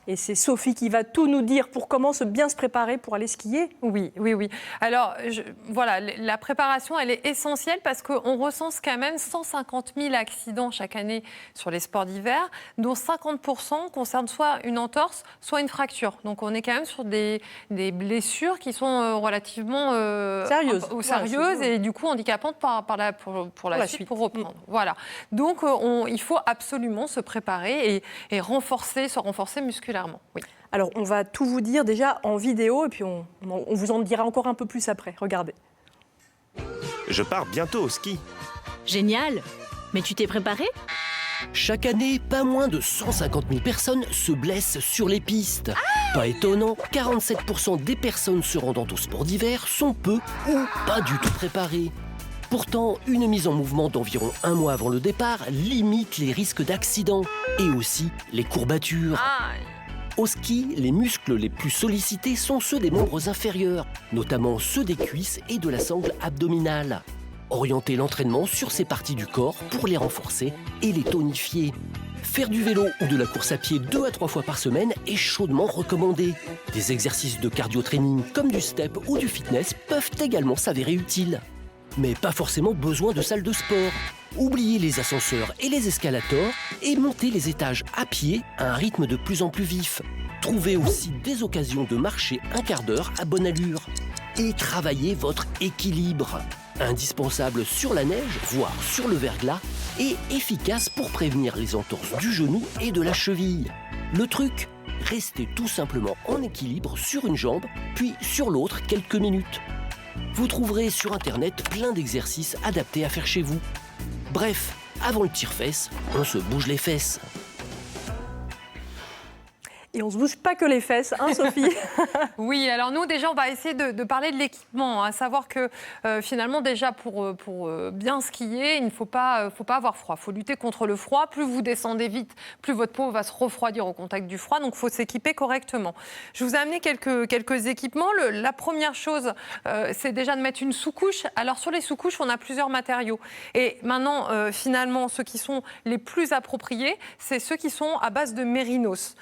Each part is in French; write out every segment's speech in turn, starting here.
Et c'est Sophie qui va tout nous dire pour comment bien se préparer pour aller skier. Oui. Alors, voilà, la préparation, elle est essentielle parce qu'on recense quand même 150 000 accidents chaque année sur les sports d'hiver, dont 50% concernent soit une entorse, soit une fracture. Donc, on est quand même sur des blessures qui sont relativement sérieuses et du coup handicapantes pour la suite, pour reprendre. Voilà. Donc, il faut absolument se préparer et se renforcer musculairement. Oui. Alors, on va tout vous dire déjà en vidéo et puis on vous en dira encore un peu plus après. Regardez. Je pars bientôt au ski. Génial! Mais tu t'es préparé? Chaque année, pas moins de 150 000 personnes se blessent sur les pistes. Pas étonnant, 47% des personnes se rendant au sport d'hiver sont peu ou pas du tout préparées. Pourtant, une mise en mouvement d'environ 1 mois avant le départ limite les risques d'accident et aussi les courbatures. Au ski, les muscles les plus sollicités sont ceux des membres inférieurs, notamment ceux des cuisses et de la sangle abdominale. Orientez l'entraînement sur ces parties du corps pour les renforcer et les tonifier. Faire du vélo ou de la course à pied 2 à 3 fois par semaine est chaudement recommandé. Des exercices de cardio-training comme du step ou du fitness peuvent également s'avérer utiles. Mais pas forcément besoin de salle de sport. Oubliez les ascenseurs et les escalators et montez les étages à pied à un rythme de plus en plus vif. Trouvez aussi des occasions de marcher un quart d'heure à bonne allure. Et travaillez votre équilibre. Indispensable sur la neige, voire sur le verglas, et efficace pour prévenir les entorses du genou et de la cheville. Le truc, restez tout simplement en équilibre sur une jambe, puis sur l'autre quelques minutes. Vous trouverez sur Internet plein d'exercices adaptés à faire chez vous. Bref, avant le tire-fesses, on se bouge les fesses. Et on ne se bouge pas que les fesses, hein Sophie? Oui, alors nous déjà on va essayer de parler de l'équipement, à savoir que finalement déjà pour bien skier, il ne faut pas avoir froid, il faut lutter contre le froid. Plus vous descendez vite, plus votre peau va se refroidir au contact du froid, donc il faut s'équiper correctement. Je vous ai amené quelques équipements. La première chose, c'est déjà de mettre une sous-couche. Alors sur les sous-couches, on a plusieurs matériaux. Et maintenant, finalement, ceux qui sont les plus appropriés, c'est ceux qui sont à base de mérinos.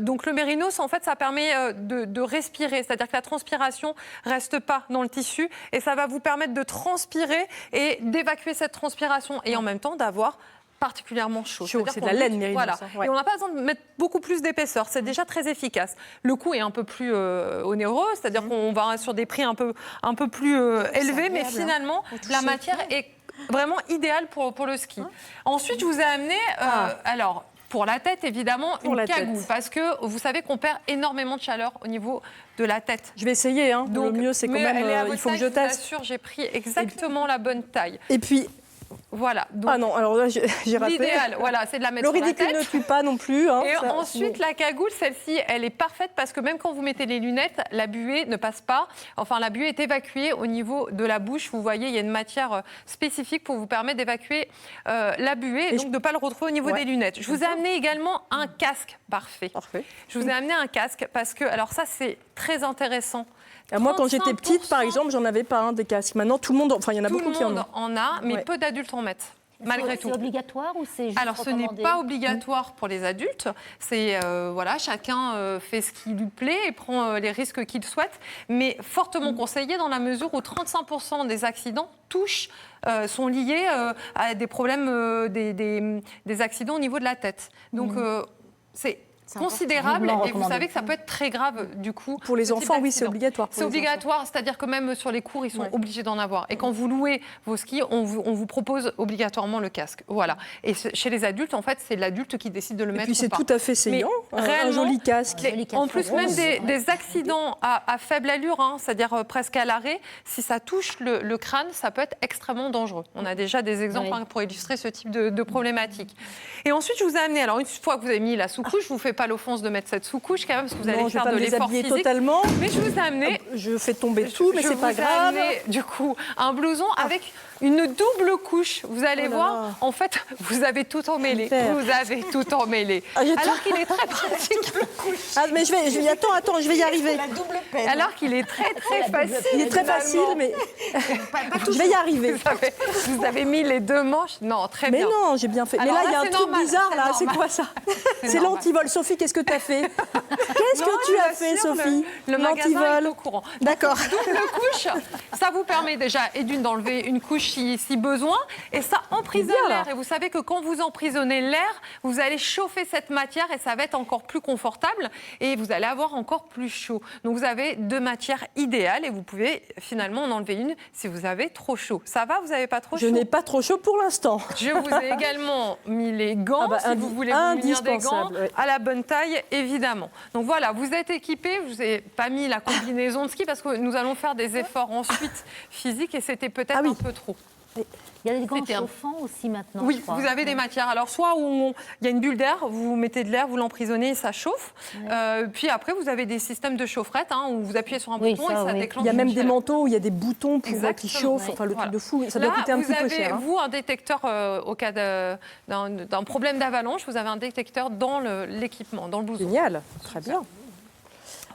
Donc le mérinos, en fait, ça permet de respirer, c'est-à-dire que la transpiration reste pas dans le tissu et ça va vous permettre de transpirer et d'évacuer cette transpiration et en même temps d'avoir particulièrement chaud. C'est de la laine mérinos. Voilà. Et on n'a pas besoin de mettre beaucoup plus d'épaisseur, c'est déjà très efficace. Le coût est un peu plus onéreux, c'est-à-dire qu'on va sur des prix un peu plus élevés, mais finalement, la matière est vraiment idéale pour le ski. Ensuite, je vous ai amené, alors... Pour la tête, évidemment, une cagoule. Parce que vous savez qu'on perd énormément de chaleur au niveau de la tête. Je vais essayer. Hein. Donc, le mieux, c'est quand même... il faut que je teste. Je vous assure, j'ai pris exactement la bonne taille. Et puis... Voilà. Donc, ah non, alors là, j'ai raté. L'idéal, voilà, c'est de la mettre sur la tête. Le ridicule ne tue pas non plus. Hein, et ensuite, la cagoule, celle-ci, elle est parfaite parce que même quand vous mettez les lunettes, la buée ne passe pas. Enfin, la buée est évacuée au niveau de la bouche. Vous voyez, il y a une matière spécifique pour vous permettre d'évacuer la buée et donc de ne pas le retrouver au niveau des lunettes. Je vous ai amené également un casque parfait. Je vous ai amené un casque parce que, alors ça, c'est très intéressant. Moi, quand j'étais petite, par exemple, j'en avais pas des casques. Maintenant, tout le monde, enfin, il y en a beaucoup qui en ont. Tout le monde en a, mais peu d'adultes en mettent. Malgré tout. C'est obligatoire ou c'est juste Alors, ce n'est pas obligatoire pour les adultes. C'est voilà, chacun fait ce qui lui plaît et prend les risques qu'il souhaite, mais fortement conseillé dans la mesure où 35% des accidents sont liés à des problèmes, des accidents au niveau de la tête. Donc, c'est considérable et vous savez que ça peut être très grave du coup. Pour les enfants, oui, c'est obligatoire. C'est obligatoire, c'est-à-dire que même sur les cours, ils sont obligés d'en avoir. Et quand vous louez vos skis, on vous propose obligatoirement le casque. Voilà. Et chez les adultes, en fait, c'est l'adulte qui décide de le mettre. Et puis c'est tout à fait saillant, un joli casque. En plus, même des accidents à faible allure, hein, c'est-à-dire presque à l'arrêt, si ça touche le crâne, ça peut être extrêmement dangereux. On a déjà des exemples pour illustrer ce type de problématique. Et ensuite, je vous ai amené, alors une fois que vous avez mis la sous-couche, je vous fais pas l'offense de mettre cette sous-couche quand même parce que vous allez faire de l'effort physique. Totalement. Mais je vous ai amené... Je fais tomber tout, mais c'est pas grave. Je vous ai amené du coup un blouson avec une double couche. Vous allez Oh là voir, là. en fait, vous avez tout emmêlé. Super. Vous avez tout emmêlé. Ah, j'ai Alors tout- qu'il est très pratique. Ah, mais attends, je vais y arriver. Alors qu'il est très facile. Il est très facile, finalement. mais je vais y arriver. Vous avez mis les deux manches. Non, très Mais bien. non, j'ai bien fait. Alors mais là, il y a là, un c'est truc normal, bizarre, c'est là. C'est normal. quoi ça? C'est normal. l'antivol. Sophie, qu'est-ce que tu as fait? Qu'est-ce Non, que tu as fait, bien sûr, Sophie? le magasin est au L'antivol. courant. D'accord. Double couche, ça vous permet déjà, et d'une, d'enlever une couche si besoin, et ça emprisonne C'est bien, là. l'air. Et vous savez que quand vous emprisonnez l'air, vous allez chauffer cette matière et ça va être encore plus confortable et vous allez avoir encore plus chaud. Donc vous avez deux matières idéales et vous pouvez finalement en enlever une si vous avez trop chaud. Ça va, vous n'avez pas trop Je chaud? n'ai pas trop chaud pour l'instant. Je vous ai également mis les gants, Ah bah, si vous voulez vous munir des gants, indispensable, oui. à la bonne taille, évidemment. Donc voilà, vous êtes équipés, je vous ai pas mis la combinaison de ski parce que nous allons faire des efforts ensuite physiques et c'était peut-être Ah oui. un peu trop. Il y a des gants C'était un- chauffants aussi maintenant. Oui, je crois. vous avez des matières. Alors, soit où il y a une bulle d'air, vous mettez de l'air, vous l'emprisonnez et ça chauffe. Puis après, vous avez des systèmes de chaufferette où vous appuyez sur un Oui, bouton ça, et ça oui. déclenche. Il y a même une des chaleur. manteaux où il y a des boutons pour qui Exactement, chauffent. oui. Enfin, le Voilà. truc de fou. Ça doit Là, coûter un vous petit peu avez, cher. Hein. vous, un détecteur au cas d'un problème d'avalanche. Vous avez un détecteur dans l'équipement, dans le blouson. Génial. Très bien.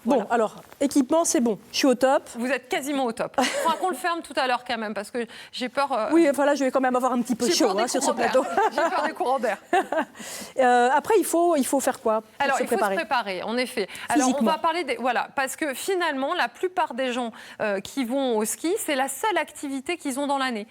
Voilà. Bon, alors, équipement, c'est bon. Je suis au top. Vous êtes quasiment au top. Il faudra qu'on le ferme tout à l'heure quand même parce que j'ai peur. Oui, enfin là, je vais quand même avoir un petit peu j'ai chaud peur des sur ce courants d'air. plateau. J'ai peur des courants d'air. Après, il faut faire quoi pour Alors, se il faut préparer se préparer, en effet. Alors, on Physiquement. va parler des... Voilà, parce que finalement, la plupart des gens qui vont au ski, c'est la seule activité qu'ils ont dans l'année.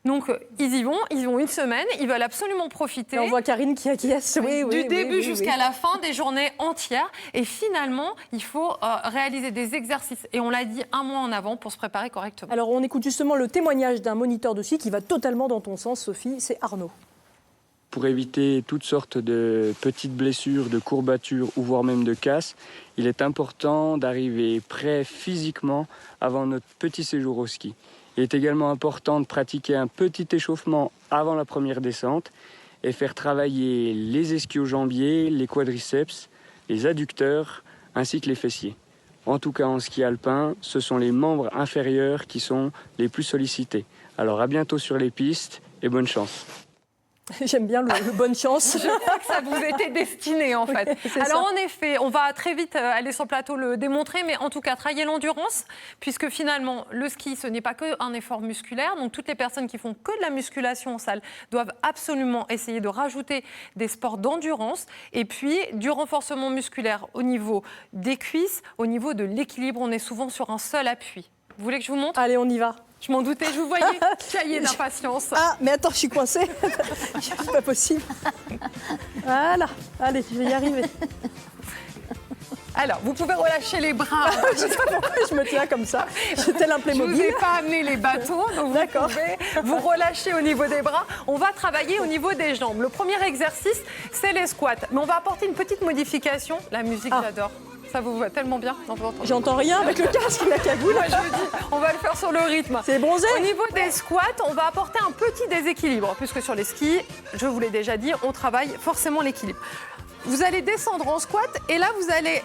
Donc, ils y vont une semaine, ils veulent absolument profiter. Et on voit Karine qui acquiesce. Oui, oui, du oui, début oui, jusqu'à oui. la fin, des journées entières. Et finalement, il faut réaliser des exercices. Et on l'a dit un mois en avant pour se préparer correctement. Alors, on écoute justement le témoignage d'un moniteur de ski qui va totalement dans ton sens, Sophie. C'est Arnaud. Pour éviter toutes sortes de petites blessures, de courbatures ou voire même de casses, il est important d'arriver prêt physiquement avant notre petit séjour au ski. Il est également important de pratiquer un petit échauffement avant la première descente et faire travailler les ischio-jambiers, les quadriceps, les adducteurs ainsi que les fessiers. En tout cas en ski alpin, ce sont les membres inférieurs qui sont les plus sollicités. Alors à bientôt sur les pistes et bonne chance. J'aime bien le bonne chance. Je crois que ça vous était destiné en fait. Oui, c'est Alors ça. en effet, on va très vite aller sur le plateau le démontrer, mais en tout cas travailler l'endurance, puisque finalement le ski ce n'est pas qu'un effort musculaire, donc toutes les personnes qui font que de la musculation en salle doivent absolument essayer de rajouter des sports d'endurance et puis du renforcement musculaire au niveau des cuisses, au niveau de l'équilibre, on est souvent sur un seul appui. Vous voulez que je vous montre? Allez, on y va. Je m'en doutais, je vous voyais cailler d'impatience. Ah, mais attends, je suis coincée. C'est pas possible. Voilà. Allez, je vais y arriver. Alors, vous pouvez relâcher les bras. Je sais pas pourquoi je me tiens comme ça. Je tel un Je ne vous Playmobil. ai pas amené les bâtons, donc vous D'accord. pouvez vous relâcher au niveau des bras. On va travailler au niveau des jambes. Le premier exercice, c'est les squats. Mais on va apporter une petite modification. La musique, Ah. j'adore. Ça vous va tellement bien. Non, vous entendez. J'entends rien avec le casque et la cagoule. Moi, je vous dis, on va le faire sur le rythme. C'est bronzé. Au niveau des squats, on va apporter un petit déséquilibre, puisque sur les skis, je vous l'ai déjà dit, on travaille forcément l'équilibre. Vous allez descendre en squat et là, vous allez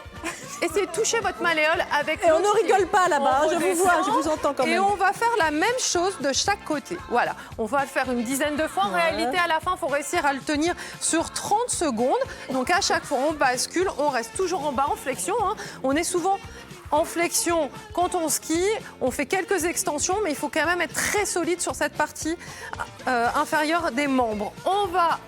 essayer de toucher votre malléole avec Et on l'autre ne pied. rigole pas là-bas. On Je vous vois, je redescend vous entends quand et même. on va faire la même chose de chaque côté. Voilà, on va le faire une dizaine de fois. En Ouais. réalité, à la fin, il faut réussir à le tenir sur 30 secondes. Donc à chaque fois, on bascule, on reste toujours en bas en flexion. Hein. On est souvent en flexion quand on skie. On fait quelques extensions, mais il faut quand même être très solide sur cette partie inférieure des membres. On va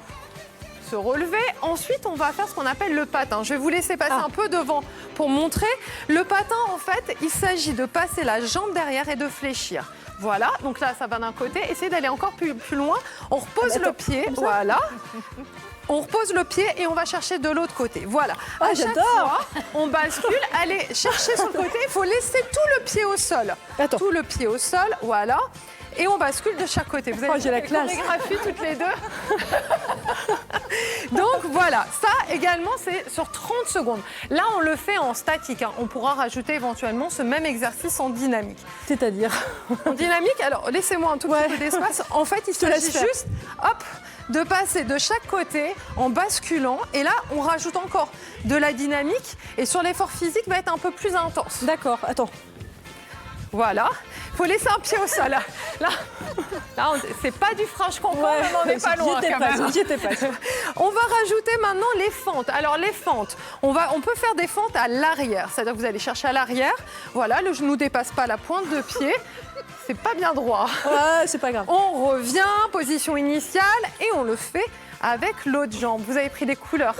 se relever. Ensuite, on va faire ce qu'on appelle le patin. Je vais vous laisser passer un peu devant pour montrer. Le patin, en fait, il s'agit de passer la jambe derrière et de fléchir. Voilà, donc là, ça va d'un côté. Essayez d'aller encore plus loin. On repose le pied, voilà. On repose le pied et on va chercher de l'autre côté. Voilà. Ah, À chaque j'adore. fois, on bascule. Allez chercher sur le côté. Il faut laisser tout le pied au sol. Attends. Tout le pied au sol, voilà. Et on bascule de chaque côté. Vous avez Oh, j'ai la vu classe. chorégraphie toutes les deux. Donc voilà, ça également c'est sur 30 secondes. Là on le fait en statique, hein. On pourra rajouter éventuellement ce même exercice en dynamique. C'est-à-dire. En dynamique, alors laissez-moi un tout petit peu d'espace. En fait, il te laisse s'agit faire. juste hop, de passer de chaque côté en basculant. Et là, on rajoute encore de la dynamique. Et sur l'effort physique, va être un peu plus intense. D'accord, attends. Voilà. faut laisser un pied au sol. Là, c'est pas du Franche-Comté, on n'en est pas loin quand même. J'y étais presque. On va rajouter maintenant les fentes. Alors les fentes, on peut faire des fentes à l'arrière, c'est-à-dire que vous allez chercher à l'arrière. Voilà, le genou dépasse pas la pointe de pied. C'est pas bien droit. Ouais, c'est pas grave. On revient, position initiale, et on le fait avec l'autre jambe. Vous avez pris des couleurs.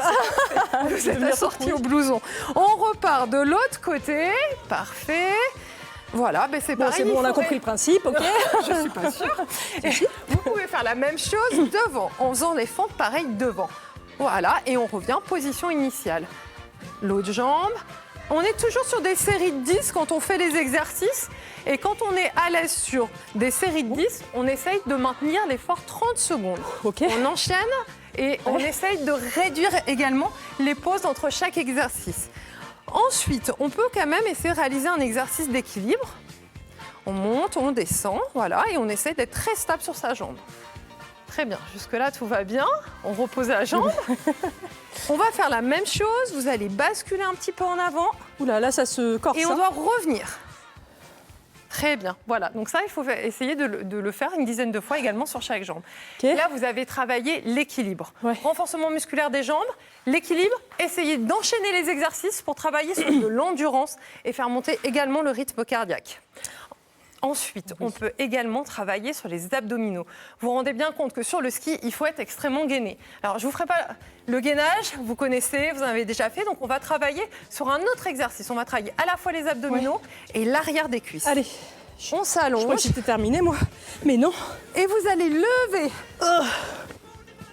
Vous êtes assorti au blouson. On repart de l'autre côté. Parfait. Voilà, ben c'est Bon, pareil. c'est bon, on a compris le principe, ok. Je suis pas sûre. Et vous pouvez faire la même chose devant, en faisant les fentes pareilles devant. Voilà, et on revient position initiale. L'autre jambe. On est toujours sur des séries de 10 quand on fait les exercices. Et quand on est à l'aise sur des séries de 10, on essaye de maintenir l'effort 30 secondes. Ok. On enchaîne et on essaye de réduire également les pauses entre chaque exercice. Ensuite, on peut quand même essayer de réaliser un exercice d'équilibre. On monte, on descend, voilà, et on essaie d'être très stable sur sa jambe. Très bien, jusque-là tout va bien. On repose la jambe. On va faire la même chose, vous allez basculer un petit peu en avant. Oula, là, ça se corse. Et on hein. doit revenir. Très bien, voilà. Donc ça, il faut essayer de le faire une dizaine de fois également sur chaque jambe. Ok. Là, vous avez travaillé l'équilibre. Ouais. Renforcement musculaire des jambes, l'équilibre. Essayez d'enchaîner les exercices pour travailler sur de l'endurance et faire monter également le rythme cardiaque. Ensuite, on peut également travailler sur les abdominaux. Vous vous rendez bien compte que sur le ski, il faut être extrêmement gainé. Alors, je ne vous ferai pas le gainage, vous connaissez, vous en avez déjà fait. Donc, on va travailler sur un autre exercice. On va travailler à la fois les abdominaux et l'arrière des cuisses. Allez, On je s'allonge crois que c'était terminé, moi. Mais non. et vous allez lever.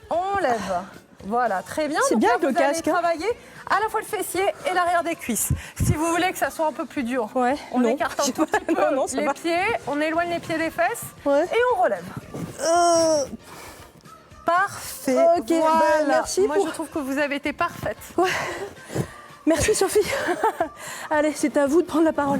On lève. Voilà, très bien. C'est Donc bien là, avec le vous allez casque, hein. travailler à la fois le fessier et l'arrière des cuisses. Si vous voulez que ça soit un peu plus dur, Ouais, on non. écarte un tout petit peu Non, ça les va. pieds, on éloigne les pieds des fesses Ouais. et on relève. Parfait. Ok, Voilà. bah, merci Moi, pour- je trouve que vous avez été parfaite. Merci, Sophie. Allez, c'est à vous de prendre la parole.